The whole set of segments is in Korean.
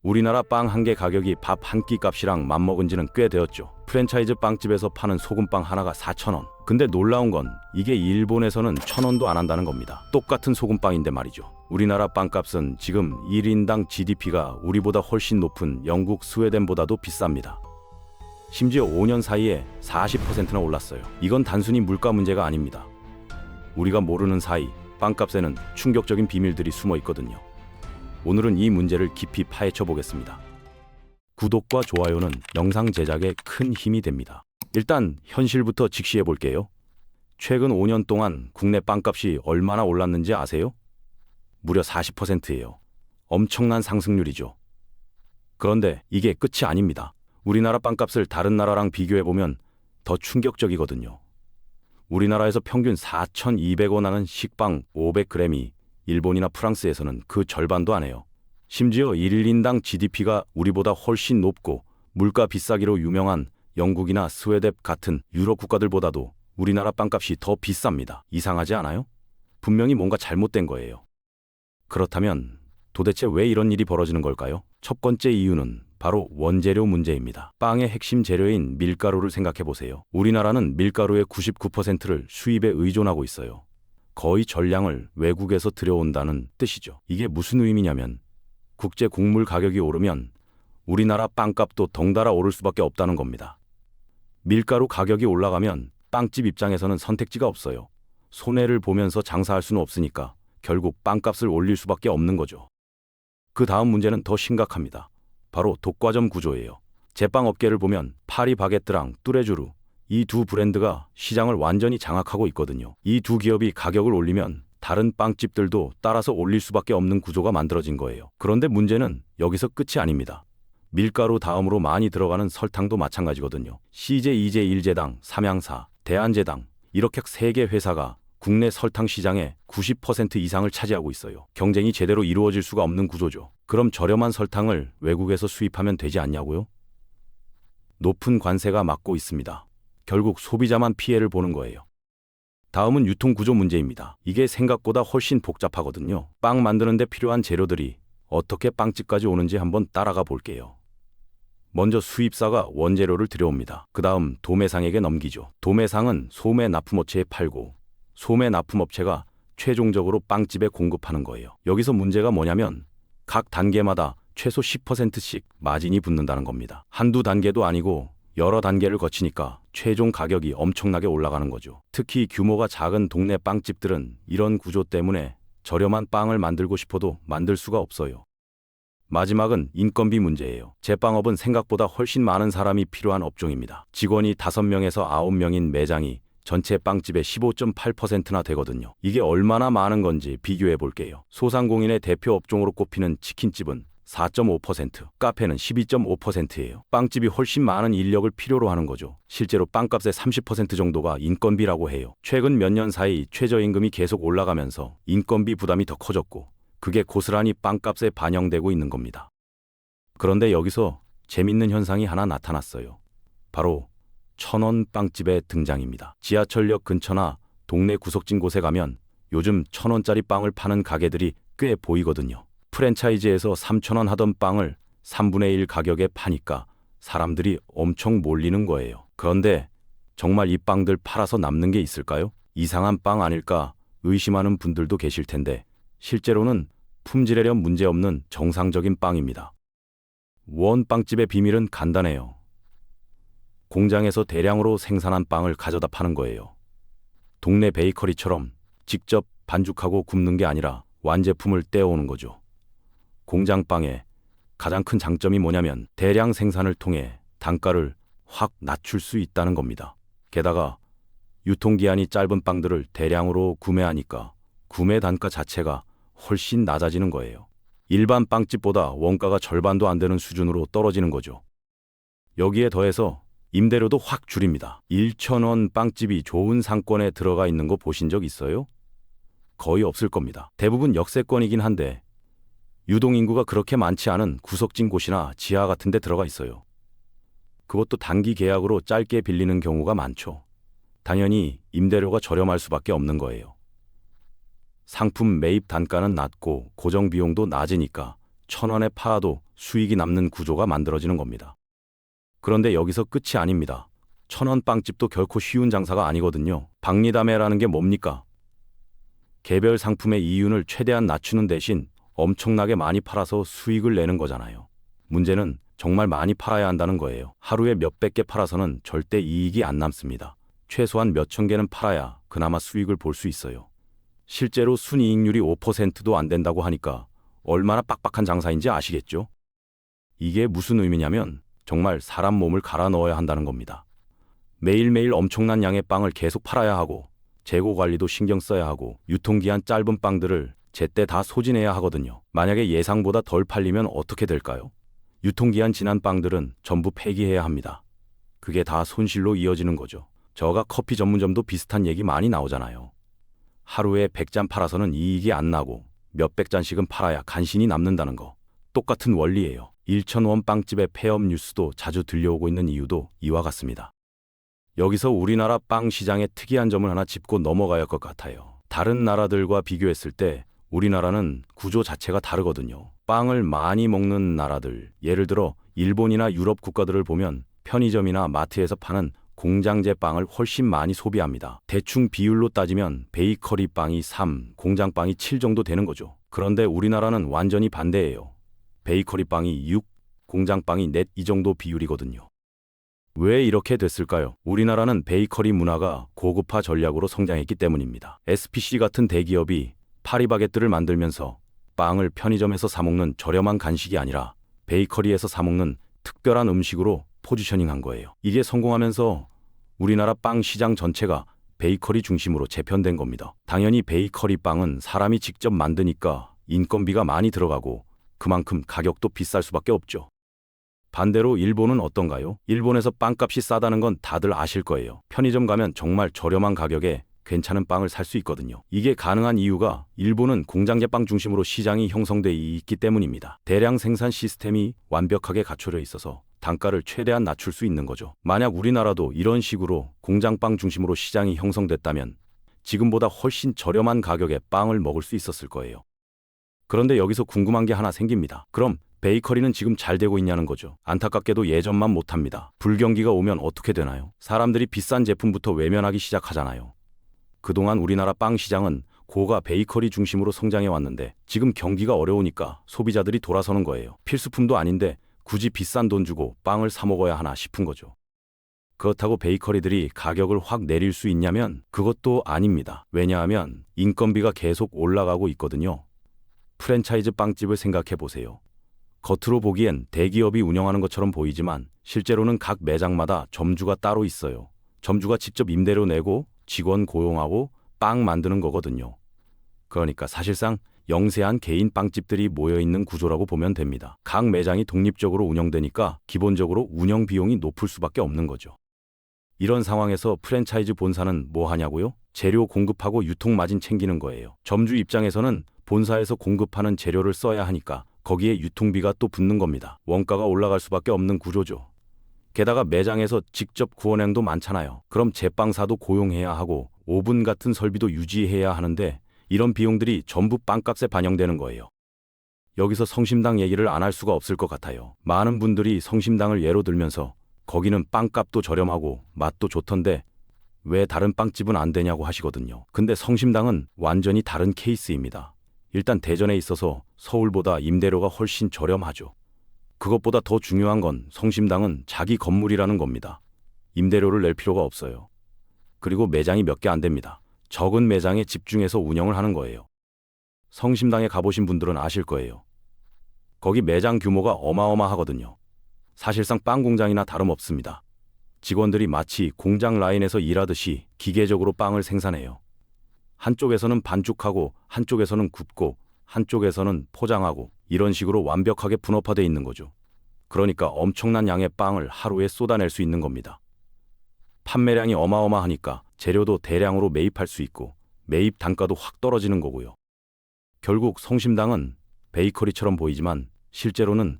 우리나라 빵 한 개 가격이 밥 한 끼 값이랑 맞먹은 지는 꽤 되었죠. 프랜차이즈 빵집에서 파는 소금빵 하나가 4,000원. 근데 놀라운 건 이게 일본에서는 1,000원도 안 한다는 겁니다. 똑같은 소금빵인데 말이죠. 우리나라 빵값은 지금 1인당 GDP가 우리보다 훨씬 높은 영국, 스웨덴보다도 비쌉니다. 심지어 5년 사이에 40%나 올랐어요. 이건 단순히 물가 문제가 아닙니다. 우리가 모르는 사이 빵값에는 충격적인 비밀들이 숨어 있거든요. 오늘은 이 문제를 깊이 파헤쳐 보겠습니다. 구독과 좋아요는 영상 제작에 큰 힘이 됩니다. 일단 현실부터 직시해 볼게요. 최근 5년 동안 국내 빵값이 얼마나 올랐는지 아세요? 무려 40%예요. 엄청난 상승률이죠. 그런데 이게 끝이 아닙니다. 우리나라 빵값을 다른 나라랑 비교해 보면 더 충격적이거든요. 우리나라에서 평균 4,200원 하는 식빵 500g이 일본이나 프랑스에서는 그 절반도 안 해요. 심지어 1인당 GDP가 우리보다 훨씬 높고 물가 비싸기로 유명한 영국이나 스웨덴 같은 유럽 국가들보다도 우리나라 빵값이 더 비쌉니다. 이상하지 않아요? 분명히 뭔가 잘못된 거예요. 그렇다면 도대체 왜 이런 일이 벌어지는 걸까요? 첫 번째 이유는 바로 원재료 문제입니다. 빵의 핵심 재료인 밀가루를 생각해 보세요. 우리나라는 밀가루의 99%를 수입에 의존하고 있어요. 거의 전량을 외국에서 들여온다는 뜻이죠. 이게 무슨 의미냐면 국제 곡물 가격이 오르면 우리나라 빵값도 덩달아 오를 수밖에 없다는 겁니다. 밀가루 가격이 올라가면 빵집 입장에서는 선택지가 없어요. 손해를 보면서 장사할 수는 없으니까 결국 빵값을 올릴 수밖에 없는 거죠. 그 다음 문제는 더 심각합니다. 바로 독과점 구조예요. 제빵 업계를 보면 파리바게뜨랑 뚜레쥬르 이 두 브랜드가 시장을 완전히 장악하고 있거든요. 이 두 기업이 가격을 올리면 다른 빵집들도 따라서 올릴 수밖에 없는 구조가 만들어진 거예요. 그런데 문제는 여기서 끝이 아닙니다. 밀가루 다음으로 많이 들어가는 설탕도 마찬가지거든요. CJ, EJ, 일제당, 삼양사, 대한제당 이렇게 3개 회사가 국내 설탕 시장의 90% 이상을 차지하고 있어요. 경쟁이 제대로 이루어질 수가 없는 구조죠. 그럼 저렴한 설탕을 외국에서 수입하면 되지 않냐고요? 높은 관세가 막고 있습니다. 결국 소비자만 피해를 보는 거예요. 다음은 유통구조 문제입니다. 이게 생각보다 훨씬 복잡하거든요. 빵 만드는 데 필요한 재료들이 어떻게 빵집까지 오는지 한번 따라가 볼게요. 먼저 수입사가 원재료를 들여옵니다. 그 다음 도매상에게 넘기죠. 도매상은 소매 납품업체에 팔고 소매 납품업체가 최종적으로 빵집에 공급하는 거예요. 여기서 문제가 뭐냐면 각 단계마다 최소 10%씩 마진이 붙는다는 겁니다. 한두 단계도 아니고 여러 단계를 거치니까 최종 가격이 엄청나게 올라가는 거죠. 특히 규모가 작은 동네 빵집들은 이런 구조 때문에 저렴한 빵을 만들고 싶어도 만들 수가 없어요. 마지막은 인건비 문제예요. 제빵업은 생각보다 훨씬 많은 사람이 필요한 업종입니다. 직원이 5명에서 9명인 매장이 전체 빵집의 15.8%나 되거든요. 이게 얼마나 많은 건지 비교해 볼게요. 소상공인의 대표 업종으로 꼽히는 치킨집은 4.5%, 카페는 12.5%예요. 빵집이 훨씬 많은 인력을 필요로 하는 거죠. 실제로 빵값의 30% 정도가 인건비라고 해요. 최근 몇 년 사이 최저임금이 계속 올라가면서 인건비 부담이 더 커졌고 그게 고스란히 빵값에 반영되고 있는 겁니다. 그런데 여기서 재밌는 현상이 하나 나타났어요. 바로 1,000원 빵집의 등장입니다. 지하철역 근처나 동네 구석진 곳에 가면 요즘 1,000원짜리 빵을 파는 가게들이 꽤 보이거든요. 프랜차이즈에서 3,000원 하던 빵을 3분의 1 가격에 파니까 사람들이 엄청 몰리는 거예요. 그런데 정말 이 빵들 팔아서 남는 게 있을까요? 이상한 빵 아닐까 의심하는 분들도 계실 텐데 실제로는 품질에련 문제없는 정상적인 빵입니다. 원빵집의 비밀은 간단해요. 공장에서 대량으로 생산한 빵을 가져다 파는 거예요. 동네 베이커리처럼 직접 반죽하고 굽는 게 아니라 완제품을 떼어오는 거죠. 공장빵의 가장 큰 장점이 뭐냐면 대량 생산을 통해 단가를 확 낮출 수 있다는 겁니다. 게다가 유통기한이 짧은 빵들을 대량으로 구매하니까 구매 단가 자체가 훨씬 낮아지는 거예요. 일반 빵집보다 원가가 절반도 안 되는 수준으로 떨어지는 거죠. 여기에 더해서 임대료도 확 줄입니다. 1,000원 빵집이 좋은 상권에 들어가 있는 거 보신 적 있어요? 거의 없을 겁니다. 대부분 역세권이긴 한데 유동인구가 그렇게 많지 않은 구석진 곳이나 지하 같은 데 들어가 있어요. 그것도 단기 계약으로 짧게 빌리는 경우가 많죠. 당연히 임대료가 저렴할 수밖에 없는 거예요. 상품 매입 단가는 낮고 고정 비용도 낮으니까 1,000원에 팔아도 수익이 남는 구조가 만들어지는 겁니다. 그런데 여기서 끝이 아닙니다. 1,000원 빵집도 결코 쉬운 장사가 아니거든요. 박리담회라는 게 뭡니까? 개별 상품의 이윤을 최대한 낮추는 대신 엄청나게 많이 팔아서 수익을 내는 거잖아요. 문제는 정말 많이 팔아야 한다는 거예요. 하루에 몇백 개 팔아서는 절대 이익이 안 남습니다. 최소한 몇천 개는 팔아야 그나마 수익을 볼 수 있어요. 실제로 순이익률이 5%도 안 된다고 하니까 얼마나 빡빡한 장사인지 아시겠죠? 이게 무슨 의미냐면 정말 사람 몸을 갈아 넣어야 한다는 겁니다. 매일매일 엄청난 양의 빵을 계속 팔아야 하고 재고 관리도 신경 써야 하고 유통기한 짧은 빵들을 제때 다 소진해야 하거든요. 만약에 예상보다 덜 팔리면 어떻게 될까요? 유통기한 지난 빵들은 전부 폐기해야 합니다. 그게 다 손실로 이어지는 거죠. 저가 커피 전문점도 비슷한 얘기 많이 나오잖아요. 하루에 100잔 팔아서는 이익이 안 나고 몇백 잔씩은 팔아야 간신히 남는다는 거. 똑같은 원리예요. 1,000원 빵집의 폐업 뉴스도 자주 들려오고 있는 이유도 이와 같습니다. 여기서 우리나라 빵 시장의 특이한 점을 하나 짚고 넘어가야 할 것 같아요. 다른 나라들과 비교했을 때 우리나라는 구조 자체가 다르거든요. 빵을 많이 먹는 나라들, 예를 들어 일본이나 유럽 국가들을 보면 편의점이나 마트에서 파는 공장제 빵을 훨씬 많이 소비합니다. 대충 비율로 따지면 베이커리 빵이 3, 공장 빵이 7 정도 되는 거죠. 그런데 우리나라는 완전히 반대예요. 베이커리 빵이 6, 공장 빵이 4, 이 정도 비율이거든요. 왜 이렇게 됐을까요? 우리나라는 베이커리 문화가 고급화 전략으로 성장했기 때문입니다. SPC 같은 대기업이 파리바게뜨를 만들면서 빵을 편의점에서 사먹는 저렴한 간식이 아니라 베이커리에서 사먹는 특별한 음식으로 포지셔닝한 거예요. 이게 성공하면서 우리나라 빵 시장 전체가 베이커리 중심으로 재편된 겁니다. 당연히 베이커리 빵은 사람이 직접 만드니까 인건비가 많이 들어가고 그만큼 가격도 비쌀 수밖에 없죠. 반대로 일본은 어떤가요? 일본에서 빵값이 싸다는 건 다들 아실 거예요. 편의점 가면 정말 저렴한 가격에 괜찮은 빵을 살 수 있거든요. 이게 가능한 이유가 일본은 공장제 빵 중심으로 시장이 형성돼 있기 때문입니다. 대량 생산 시스템이 완벽하게 갖춰져 있어서 단가를 최대한 낮출 수 있는 거죠. 만약 우리나라도 이런 식으로 공장빵 중심으로 시장이 형성됐다면 지금보다 훨씬 저렴한 가격에 빵을 먹을 수 있었을 거예요. 그런데 여기서 궁금한 게 하나 생깁니다. 그럼 베이커리는 지금 잘 되고 있냐는 거죠. 안타깝게도 예전만 못합니다. 불경기가 오면 어떻게 되나요? 사람들이 비싼 제품부터 외면하기 시작하잖아요. 그동안 우리나라 빵 시장은 고가 베이커리 중심으로 성장해 왔는데 지금 경기가 어려우니까 소비자들이 돌아서는 거예요. 필수품도 아닌데 굳이 비싼 돈 주고 빵을 사 먹어야 하나 싶은 거죠. 그렇다고 베이커리들이 가격을 확 내릴 수 있냐면 그것도 아닙니다. 왜냐하면 인건비가 계속 올라가고 있거든요. 프랜차이즈 빵집을 생각해 보세요. 겉으로 보기엔 대기업이 운영하는 것처럼 보이지만 실제로는 각 매장마다 점주가 따로 있어요. 점주가 직접 임대료 내고 직원 고용하고 빵 만드는 거거든요. 그러니까 사실상 영세한 개인 빵집들이 모여있는 구조라고 보면 됩니다. 각 매장이 독립적으로 운영되니까 기본적으로 운영 비용이 높을 수밖에 없는 거죠. 이런 상황에서 프랜차이즈 본사는 뭐 하냐고요? 재료 공급하고 유통 마진 챙기는 거예요. 점주 입장에서는 본사에서 공급하는 재료를 써야 하니까 거기에 유통비가 또 붙는 겁니다. 원가가 올라갈 수밖에 없는 구조죠. 게다가 매장에서 직접 구워낸도 많잖아요. 그럼 제빵사도 고용해야 하고 오븐 같은 설비도 유지해야 하는데 이런 비용들이 전부 빵값에 반영되는 거예요. 여기서 성심당 얘기를 안 할 수가 없을 것 같아요. 많은 분들이 성심당을 예로 들면서 거기는 빵값도 저렴하고 맛도 좋던데 왜 다른 빵집은 안 되냐고 하시거든요. 근데 성심당은 완전히 다른 케이스입니다. 일단 대전에 있어서 서울보다 임대료가 훨씬 저렴하죠. 그것보다 더 중요한 건 성심당은 자기 건물이라는 겁니다. 임대료를 낼 필요가 없어요. 그리고 매장이 몇 개 안 됩니다. 적은 매장에 집중해서 운영을 하는 거예요. 성심당에 가보신 분들은 아실 거예요. 거기 매장 규모가 어마어마하거든요. 사실상 빵 공장이나 다름없습니다. 직원들이 마치 공장 라인에서 일하듯이 기계적으로 빵을 생산해요. 한쪽에서는 반죽하고 한쪽에서는 굽고 한쪽에서는 포장하고 이런 식으로 완벽하게 분업화되어 있는 거죠. 그러니까 엄청난 양의 빵을 하루에 쏟아낼 수 있는 겁니다. 판매량이 어마어마하니까 재료도 대량으로 매입할 수 있고 매입 단가도 확 떨어지는 거고요. 결국 성심당은 베이커리처럼 보이지만 실제로는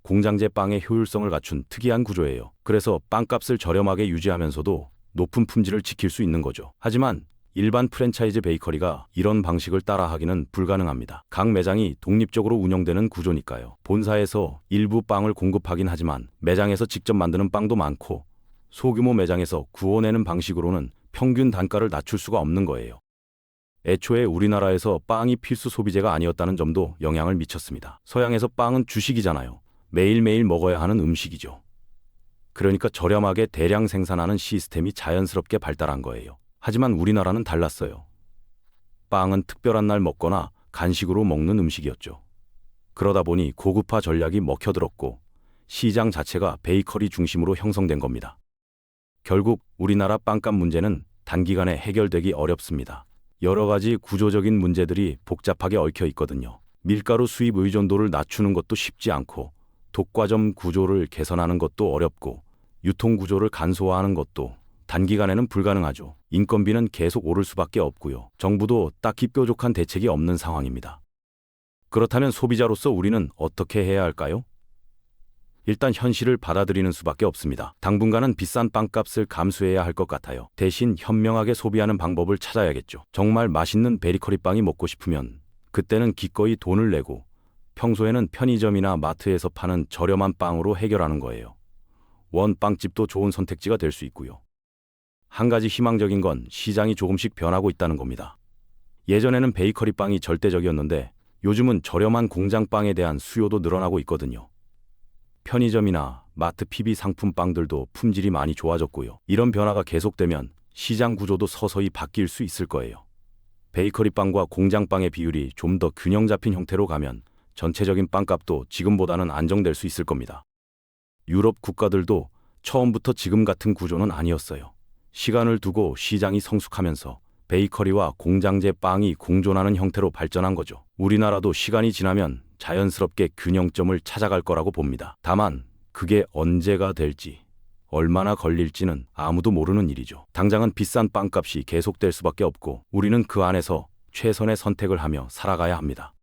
공장제 빵의 효율성을 갖춘 특이한 구조예요. 그래서 빵값을 저렴하게 유지하면서도 높은 품질을 지킬 수 있는 거죠. 하지만 일반 프랜차이즈 베이커리가 이런 방식을 따라하기는 불가능합니다. 각 매장이 독립적으로 운영되는 구조니까요. 본사에서 일부 빵을 공급하긴 하지만 매장에서 직접 만드는 빵도 많고 소규모 매장에서 구워내는 방식으로는 평균 단가를 낮출 수가 없는 거예요. 애초에 우리나라에서 빵이 필수 소비재가 아니었다는 점도 영향을 미쳤습니다. 서양에서 빵은 주식이잖아요. 매일매일 먹어야 하는 음식이죠. 그러니까 저렴하게 대량 생산하는 시스템이 자연스럽게 발달한 거예요. 하지만 우리나라는 달랐어요. 빵은 특별한 날 먹거나 간식으로 먹는 음식이었죠. 그러다 보니 고급화 전략이 먹혀들었고 시장 자체가 베이커리 중심으로 형성된 겁니다. 결국 우리나라 빵값 문제는 단기간에 해결되기 어렵습니다. 여러 가지 구조적인 문제들이 복잡하게 얽혀 있거든요. 밀가루 수입 의존도를 낮추는 것도 쉽지 않고 독과점 구조를 개선하는 것도 어렵고 유통 구조를 간소화하는 것도 단기간에는 불가능하죠. 인건비는 계속 오를 수밖에 없고요. 정부도 딱히 뾰족한 대책이 없는 상황입니다. 그렇다면 소비자로서 우리는 어떻게 해야 할까요? 일단 현실을 받아들이는 수밖에 없습니다. 당분간은 비싼 빵값을 감수해야 할 것 같아요. 대신 현명하게 소비하는 방법을 찾아야겠죠. 정말 맛있는 베이커리 빵이 먹고 싶으면 그때는 기꺼이 돈을 내고 평소에는 편의점이나 마트에서 파는 저렴한 빵으로 해결하는 거예요. 원빵집도 좋은 선택지가 될 수 있고요. 한 가지 희망적인 건 시장이 조금씩 변하고 있다는 겁니다. 예전에는 베이커리 빵이 절대적이었는데 요즘은 저렴한 공장빵에 대한 수요도 늘어나고 있거든요. 편의점이나 마트 PB 상품 빵들도 품질이 많이 좋아졌고요. 이런 변화가 계속되면 시장 구조도 서서히 바뀔 수 있을 거예요. 베이커리 빵과 공장빵의 비율이 좀 더 균형 잡힌 형태로 가면 전체적인 빵값도 지금보다는 안정될 수 있을 겁니다. 유럽 국가들도 처음부터 지금 같은 구조는 아니었어요. 시간을 두고 시장이 성숙하면서 베이커리와 공장제 빵이 공존하는 형태로 발전한 거죠. 우리나라도 시간이 지나면 자연스럽게 균형점을 찾아갈 거라고 봅니다. 다만 그게 언제가 될지 얼마나 걸릴지는 아무도 모르는 일이죠. 당장은 비싼 빵값이 계속될 수밖에 없고 우리는 그 안에서 최선의 선택을 하며 살아가야 합니다.